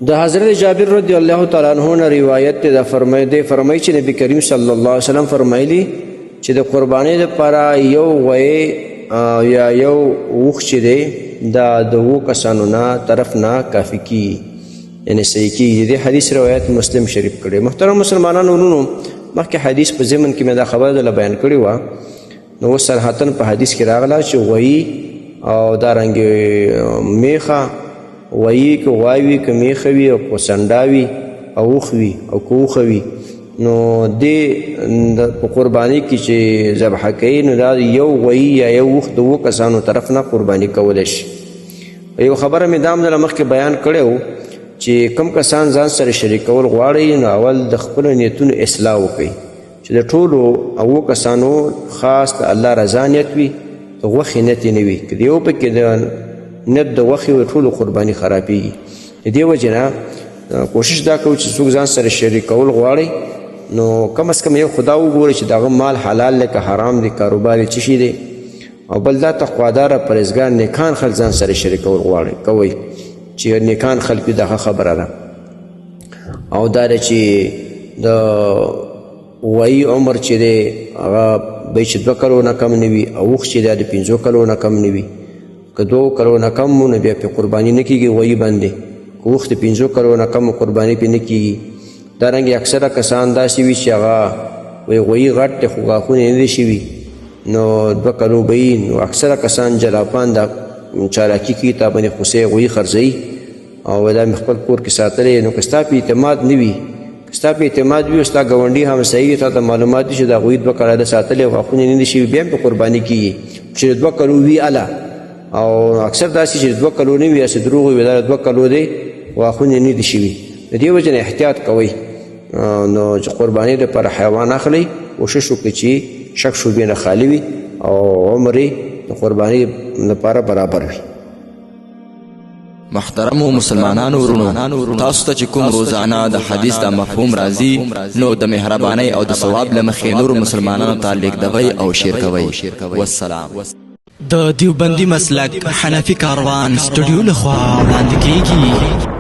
د حضرت جابر رضی الله تعالی عنہ نه روایت ده فرمایي چې نبی کریم صلی الله علیه وسلم فرمایلی چې د قربانی لپاره یو غوی یا یو وخ چې دی دا د وو کسانو نه طرف نه کافی کی یعنی صحیح کی. دې حدیث روایت مسلم شریف کړي. محترم مسلمانانو ورونو مخکې حدیث په ضمن کې مې دا خبره دله بیان کړې وه نو اوس صراحتاً په حدیث کې راغله چې غویي او دارنګې میخه غویي که غواوي که میخه وي او که سنډا وي او اوښ وي او که اوښه وي نو دې په قرباني کې چې ذبحه کوي نو دا یو غویي یا یو اوښ د اووه کسانو طرف نه قرباني کولی شي. یو خبره مې دا هم دله مخکې بیان کړی و چې کم کسان ځان سره شریکول غواړي نو اول د خپلو نیتونو اصلاح وکړي چې د ټولو اووه کسانو خاص د الله رضا نیت وي د غوښې نیت یې نه وي که د یو پکې د نیت د غوښې وي ټولو قرباني خرابېږي. د دې وجې نه کوشش دا کوو چې څوک ځان سره شریکول غواړي نو کم از کم یو خدا وګوري چې د هغه مال حلال دی که حرام دی کاروبار یې څه شي دی او بل دا تقواداره پرهیزګار نیکان خلک ځان سره شریکول غواړي کوئ چې نیکان خلک وي دغه خبره ده. او دا ده چې د غویي عمر چې دی هغه به چې 2 کلو نه کم نه وي او اوښ چې دی د 5 کلو نه کم نه وي که 2 کلو نه کم نو بیا پې قرباني نه کېږي غویي باندې که اوښ د 5 کلو نه کم قرباني پې نه کېږي. دارنګې اکثره کسان داسې وي چې هغه وایي غویي غټ دی خو غاښونه یې نه دي شوي نو 2 کلو به وي نو اکثره کسان جلاپان دا چالاکي کوي تا باندې خوسۍ غویي خرڅوي او دا مې خپل کور کې ساتلی نو که ستا په اعتماد نه وي که ستا په اعتماد وي او ستا ګاونډي همسایي وي تا ته معلومات دي چې دا غویي 2 کاله ده ساتلی او غاښونه یې نه دي شوي بیا هم په قرباني کېږي چې 2 کلو وي اله او اکثر داسې چې 2 کلو نه وي هسې دروغ وي دا 2 کلو دی غاښونه یې نه دي شوي. د دې وجې نه احتیاط کوئ نو چې قرباني لپاره حیوان اخلئ کوشش وکړئ چې شک شبهې نه خالي وي او عمر یې د قرباني لپاره برابر وي. محترمو مسلمانانو ورونو تاسو ته چې کوم روزانه د حدیث د مفهوم راځي نو د مهربانۍ او د ثواب له مخې نورو مسلمانانو ته لیږدوئ او شیر کوئ. والسلام. د دیوبندي مسلک حنفي کاروان سټوډیو لخوا وړاندې کیږي.